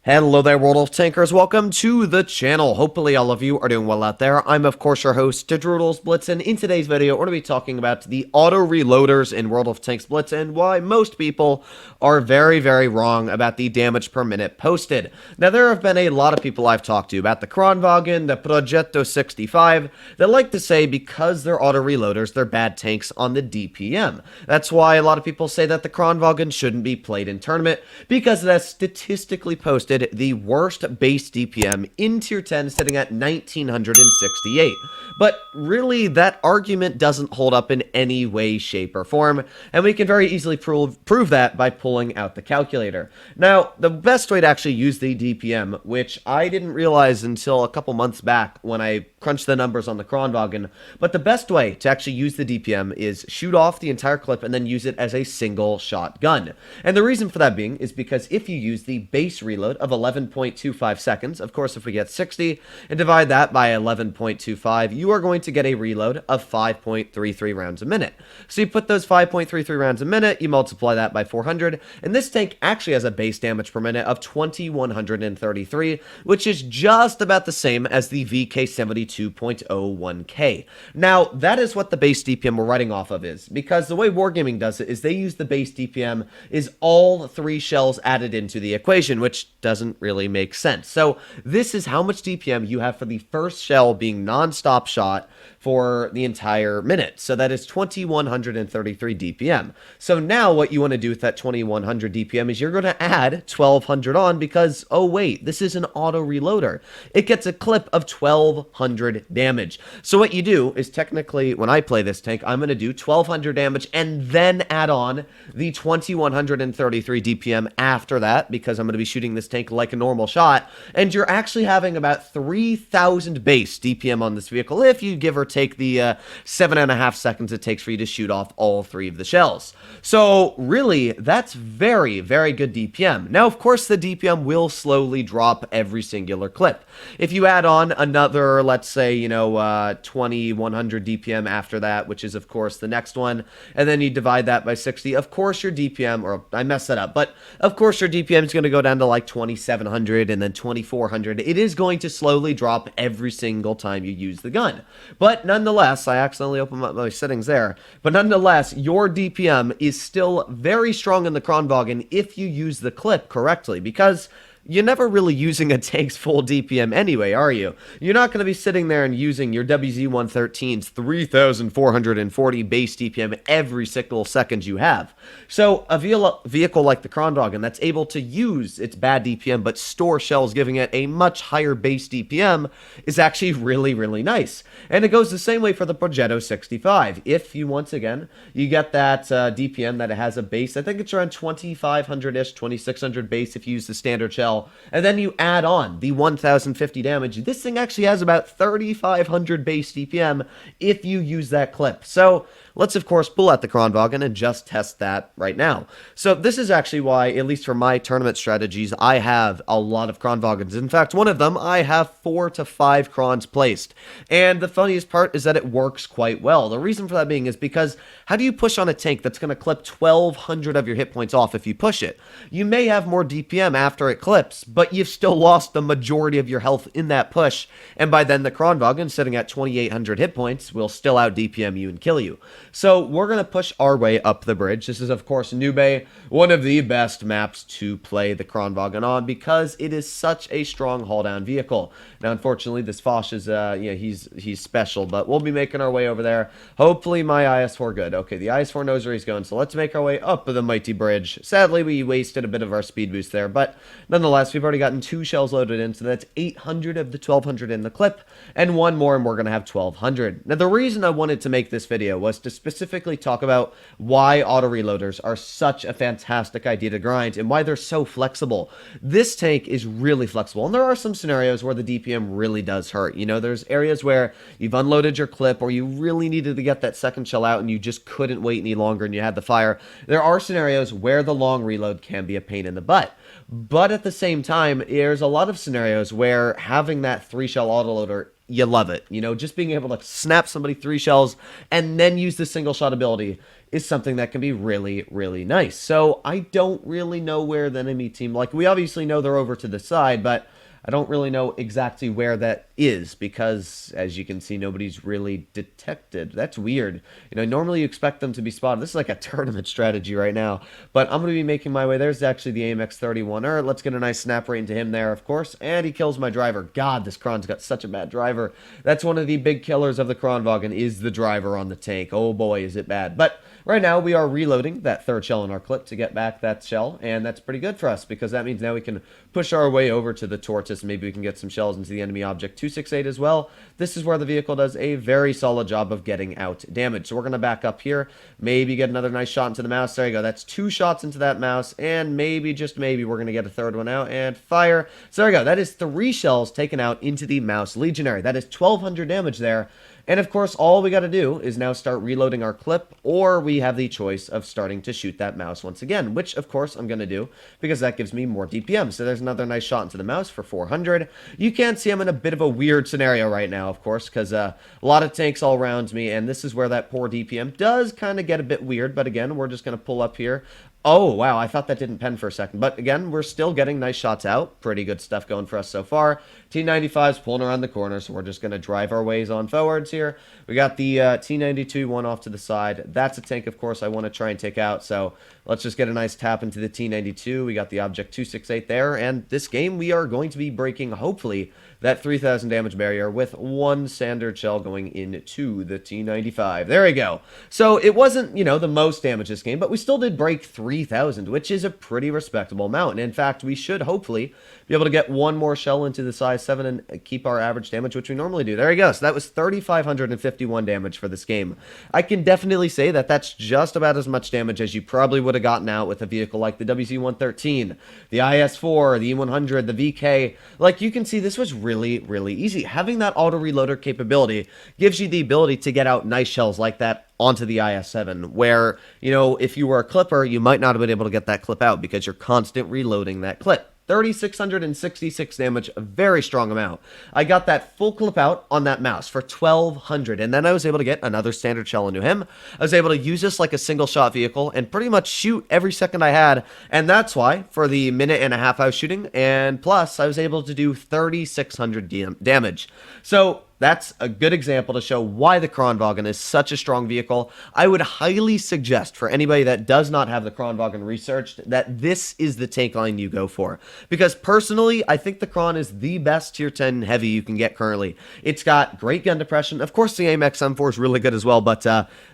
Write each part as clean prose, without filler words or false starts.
Hello there, World of Tankers. Welcome to the channel. Hopefully all of you are doing well out there. I'm, of course, your host, World of Blitz, and in today's video, we're going to be talking about the auto-reloaders in World of Tanks Blitz and why most people are very, very wrong about the damage per minute posted. Now, there have been a lot of people I've talked to about the Kranvagn, the Progetto 65, that like to say because they're auto-reloaders, they're bad tanks on the DPM. That's why a lot of people say that the Kranvagn shouldn't be played in tournament, because it has statistically posted the worst base DPM in Tier 10, sitting at 1968. But really, that argument doesn't hold up in any way, shape, or form, and we can very easily prove that by pulling out the calculator. Now, the best way to actually use the DPM, which I didn't realize until a couple months back when I crunched the numbers on the Kranvagn, but the best way to actually use the DPM is shoot off the entire clip and then use it as a single shot gun. And the reason for that being is because if you use the base reload of 11.25 seconds, of course if we get 60 and divide that by 11.25, you are going to get a reload of 5.33 rounds a minute. So you put those 5.33 rounds a minute, you multiply that by 400, and this tank actually has a base damage per minute of 2133, which is just about the same as the VK72.01K. Now, that is what the base DPM we're writing off of is, because the way Wargaming does it is they use the base DPM is all 3 shells added into the equation, which doesn't really make sense. So this is how much DPM you have for the first shell being non-stop shot for the entire minute. So that is 2133 DPM. So now what you want to do with that 2100 DPM is you're going to add 1200 on because, oh wait, this is an auto reloader. It gets a clip of 1200 damage. So what you do is technically, when I play this tank, I'm going to do 1200 damage and then add on the 2133 DPM after that, because I'm going to be shooting this tank like a normal shot, and you're actually having about 3000 base DPM on this vehicle if you give or take the 7.5 seconds it takes for you to shoot off all 3 of the shells. So really, that's very, very good DPM. Now, of course, the DPM will slowly drop every singular clip. If you add on another, let's say, 2100 DPM after that, which is, of course, the next one, and then you divide that by 60, of course, your DPM, or I messed that up, but of course, your DPM is going to go down to like 2700 and then 2400. It is going to slowly drop every single time you use the gun. But nonetheless, I accidentally opened up my settings there, but nonetheless, your DPM is still very strong in the Kranvagn if you use the clip correctly, because you're never really using a tank's full DPM anyway, are you? You're not going to be sitting there and using your WZ-113's 3,440 base DPM every single second you have. So a vehicle like the Kranvagn that's able to use its bad DPM but store shells giving it a much higher base DPM is actually really, really nice. And it goes the same way for the Progetto 65. If you, once again, you get that DPM that it has a base, I think it's around 2500-ish, 2600 base if you use the standard shell, and then you add on the 1050 damage, this thing actually has about 3500 base DPM if you use that clip. So let's, of course, pull out the Kranvagn and just test that right now. So this is actually why, at least for my tournament strategies, I have a lot of Kranvagns. In fact, one of them, I have 4 to 5 Krans placed. And the funniest part is that it works quite well. The reason for that being is because how do you push on a tank that's going to clip 1200 of your hit points off if you push it? You may have more DPM after it clips, but you've still lost the majority of your health in that push, and by then the Kranvagn, sitting at 2800 hit points, will still out DPM you and kill you. So we're going to push our way up the bridge. This is, of course, Nube, one of the best maps to play the Kranvagn on because it is such a strong haul-down vehicle. Now, unfortunately, this Foch is, he's special, but we'll be making our way over there. Hopefully, my IS-4 good. Okay, the IS-4 knows where he's going, so let's make our way up the mighty bridge. Sadly, we wasted a bit of our speed boost there, but nonetheless, we've already gotten 2 shells loaded in, so that's 800 of the 1200 in the clip, and 1 more, and we're going to have 1200. Now, the reason I wanted to make this video was to specifically talk about why auto-reloaders are such a fantastic idea to grind, and why they're so flexible. This tank is really flexible, and there are some scenarios where the DPM really does hurt. You know, there's areas where you've unloaded your clip, or you really needed to get that second shell out, and you just couldn't wait any longer, and you had the fire. There are scenarios where the long reload can be a pain in the butt. But at the same time, there's a lot of scenarios where having that 3-shell autoloader, you love it. You know, just being able to snap somebody 3 shells and then use the single shot ability is something that can be really, really nice. So I don't really know where the enemy team, like, we obviously know they're over to the side, but I don't really know exactly where that is because, as you can see, nobody's really detected. That's weird. Normally you expect them to be spotted. This is like a tournament strategy right now, but I'm going to be making my way. There's actually the AMX-31er. Let's get a nice snap right into him there, of course, and he kills my driver. God, this Kron's got such a bad driver. That's one of the big killers of the Kranvagn is the driver on the tank. Oh boy, is it bad. But right now, we are reloading that third shell in our clip to get back that shell, and that's pretty good for us because that means now we can push our way over to the Tortoise. Maybe we can get some shells into the enemy object 268 as well. This is where the vehicle does a very solid job of getting out damage. So we're going to back up here, maybe get another nice shot into the mouse. There you go. That's 2 shots into that mouse, and maybe, just maybe, we're going to get a third one out and fire. So there you go. That is 3 shells taken out into the mouse legionary. That is 1,200 damage there. And of course, all we got to do is now start reloading our clip, or we have the choice of starting to shoot that mouse once again, which of course I'm going to do because that gives me more DPM. So there's another nice shot into the mouse for 400. You can see I'm in a bit of a weird scenario right now, of course, because a lot of tanks all around me, and this is where that poor DPM does kind of get a bit weird. But again, we're just going to pull up here. Oh, wow, I thought that didn't pen for a second. But again, we're still getting nice shots out. Pretty good stuff going for us so far. T95's pulling around the corner, so we're just going to drive our ways on forwards here. We got the T92 one off to the side. That's a tank, of course, I want to try and take out. So let's just get a nice tap into the T92. We got the Object 268 there. And this game, we are going to be breaking, hopefully, that 3,000 damage barrier with 1 standard shell going into the T95. There we go. So it wasn't, the most damage this game, but we still did break 3,000, which is a pretty respectable amount. And in fact, we should hopefully be able to get 1 more shell into the size 7 and keep our average damage, which we normally do. There we go. So that was 3,551 damage for this game. I can definitely say that that's just about as much damage as you probably would have gotten out with a vehicle like the WZ-113, the IS-4, the E-100, the VK. Like, you can see this was really, really easy. Having that auto-reloader capability gives you the ability to get out nice shells like that onto the IS-7, where, if you were a clipper, you might not have been able to get that clip out because you're constant reloading that clip. 3,666 damage, a very strong amount. I got that full clip out on that mouse for 1,200, and then I was able to get another standard shell into him. I was able to use this like a single shot vehicle and pretty much shoot every second I had, and that's why, for the minute and a half I was shooting, and plus, I was able to do 3,600 damage. So that's a good example to show why the Kranvagn is such a strong vehicle. I would highly suggest for anybody that does not have the Kranvagn researched that this is the tank line you go for. Because personally, I think the Kran is the best tier 10 heavy you can get currently. It's got great gun depression. Of course, the AMX M4 is really good as well, but,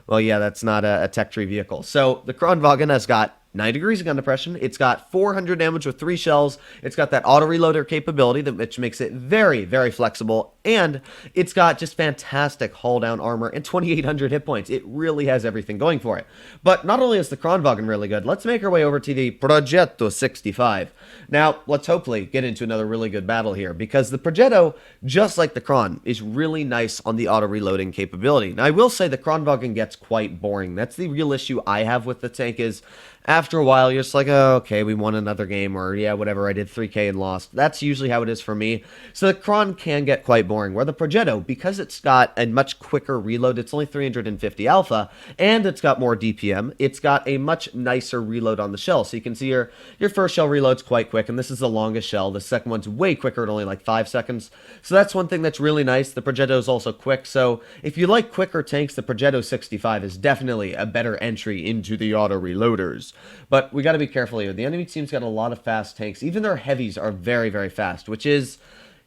well, yeah, that's not a tech tree vehicle. So the Kranvagn has got 9 degrees of gun depression. It's got 400 damage with 3 shells. It's got that auto-reloader capability, which makes it very, very flexible. And it's got just fantastic hull-down armor and 2,800 hit points. It really has everything going for it. But not only is the Kranvagn really good, let's make our way over to the Progetto 65. Now, let's hopefully get into another really good battle here, because the Progetto, just like the Kran, is really nice on the auto-reloading capability. Now, I will say the Kranvagn gets quite boring. That's the real issue I have with the tank is, after a while, you're just like, oh, okay, we won another game, or yeah, whatever, I did 3K and lost. That's usually how it is for me. So the Kran can get quite boring, where the Progetto, because it's got a much quicker reload, it's only 350 alpha, and it's got more DPM, it's got a much nicer reload on the shell. So you can see your first shell reload's quite quick, and this is the longest shell. The second one's way quicker at only like 5 seconds. So that's one thing that's really nice. The Progetto is also quick, so if you like quicker tanks, the Progetto 65 is definitely a better entry into the auto-reloaders. But we got to be careful here. The enemy team's got a lot of fast tanks. Even their heavies are very, very fast, which is,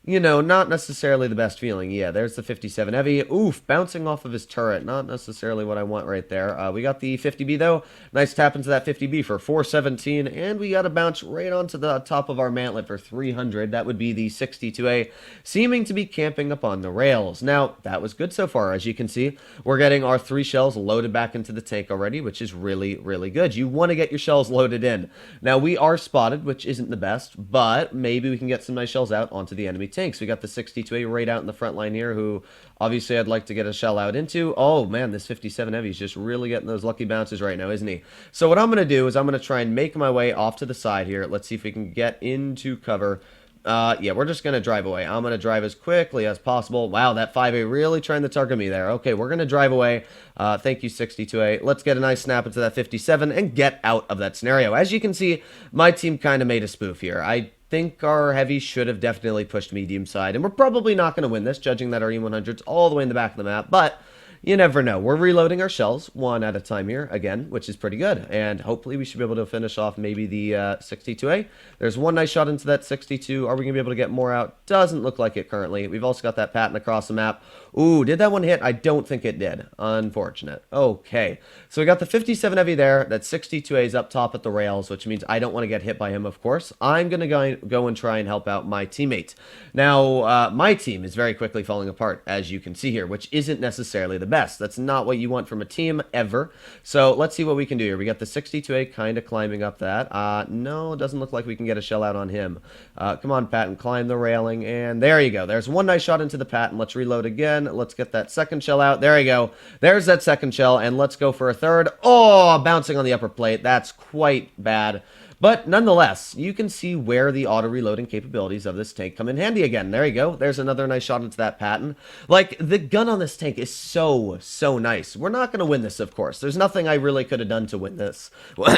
not necessarily the best feeling. Yeah, there's the 57 heavy. Oof, bouncing off of his turret. Not necessarily what I want right there. We got the 50B, though. Nice tap into that 50B for 417. And we got to bounce right onto the top of our mantlet for 300. That would be the 62A, seeming to be camping up on the rails. Now, that was good so far. As you can see, we're getting our 3 shells loaded back into the tank already, which is really, really good. You want to get your shells loaded in. Now, we are spotted, which isn't the best, but maybe we can get some nice shells out onto the enemy tanks. We got the 62A right out in the front line here, who obviously I'd like to get a shell out into. Oh man, this 57 heavy is just really getting those lucky bounces right now, isn't he? So what I'm going to do is I'm going to try and make my way off to the side here. Let's see if we can get into cover. Yeah, we're just going to drive away. I'm going to drive as quickly as possible. Wow, that 5A really trying to target me there. Okay, we're going to drive away. Thank you, 62A. Let's get a nice snap into that 57 and get out of that scenario. As you can see, my team kind of made a spoof here. I think our heavy should have definitely pushed medium side, and we're probably not going to win this, judging that our E100's all the way in the back of the map, but you never know. We're reloading our shells one at a time here, again, which is pretty good. And hopefully we should be able to finish off maybe the 62A. There's one nice shot into that 62. Are we going to be able to get more out? Doesn't look like it currently. We've also got that pattern across the map. Ooh, did that one hit? I don't think it did. Unfortunate. Okay. So we got the 57 heavy there. That 62A is up top at the rails, which means I don't want to get hit by him, of course. I'm going to go and try and help out my teammate. Now, my team is very quickly falling apart, as you can see here, which isn't necessarily the best. That's not what you want from a team ever. So let's see what we can do here. We got the 62A kind of climbing up that. No, it doesn't look like we can get a shell out on him. Come on, Patton, climb the railing, and there you go. There's one nice shot into the Patton. Let's reload again. Let's get that second shell out. There you go. There's that second shell, and let's go for a third. Oh, bouncing on the upper plate. That's quite bad. But nonetheless, you can see where the auto-reloading capabilities of this tank come in handy again. There you go. There's another nice shot into that Patton. Like, the gun on this tank is so nice. We're not going to win this, of course. There's nothing I really could have done to win this.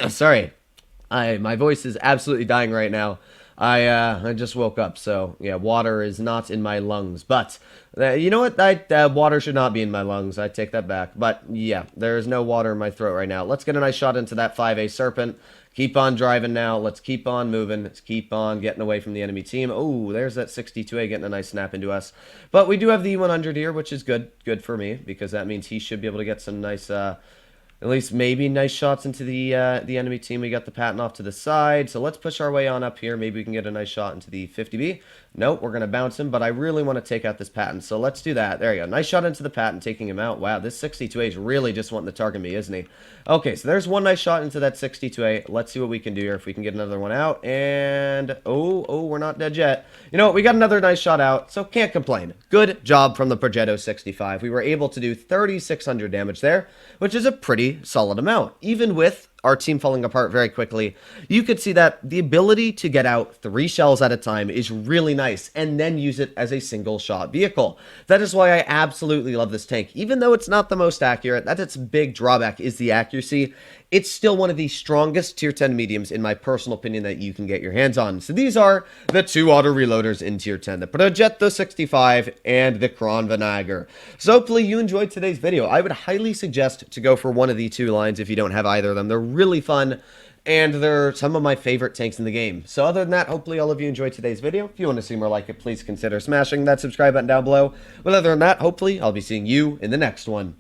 Sorry. My voice is absolutely dying right now. I just woke up, so yeah, water is not in my lungs. But you know what? Water should not be in my lungs. I take that back. But yeah, there is no water in my throat right now. Let's get a nice shot into that 5A Serpent. Keep on driving now. Let's keep on moving. Let's keep on getting away from the enemy team. Oh, there's that 62A getting a nice snap into us. But we do have the E100 here, which is good for me, because that means he should be able to get some nice at least maybe nice shots into the enemy team. We got the Patton off to the side, so let's push our way on up here. Maybe we can get a nice shot into the 50B. Nope, we're going to bounce him, but I really want to take out this Patton, so let's do that. There you go. Nice shot into the Patton, taking him out. Wow, this 62A is really just wanting to target me, isn't he? Okay, so there's one nice shot into that 62A. Let's see what we can do here, if we can get another one out, and oh, we're not dead yet. You know what, we got another nice shot out, so can't complain. Good job from the Progetto 65. We were able to do 3,600 damage there, which is a pretty solid amount. Even with our team falling apart very quickly, you could see that the ability to get out 3 shells at a time is really nice, and then use it as a single shot vehicle. That is why I absolutely love this tank. Even though it's not the most accurate, that's its big drawback, is the accuracy. It's still one of the strongest tier 10 mediums, in my personal opinion, that you can get your hands on. So these are the 2 auto reloaders in tier 10, the Progetto 65 and the Kranvagn. So hopefully you enjoyed today's video. I would highly suggest to go for one of the 2 lines if you don't have either of them. They're really fun, and they're some of my favorite tanks in the game. So other than that, hopefully all of you enjoyed today's video. If you want to see more like it, please consider smashing that subscribe button down below. But other than that, hopefully I'll be seeing you in the next one.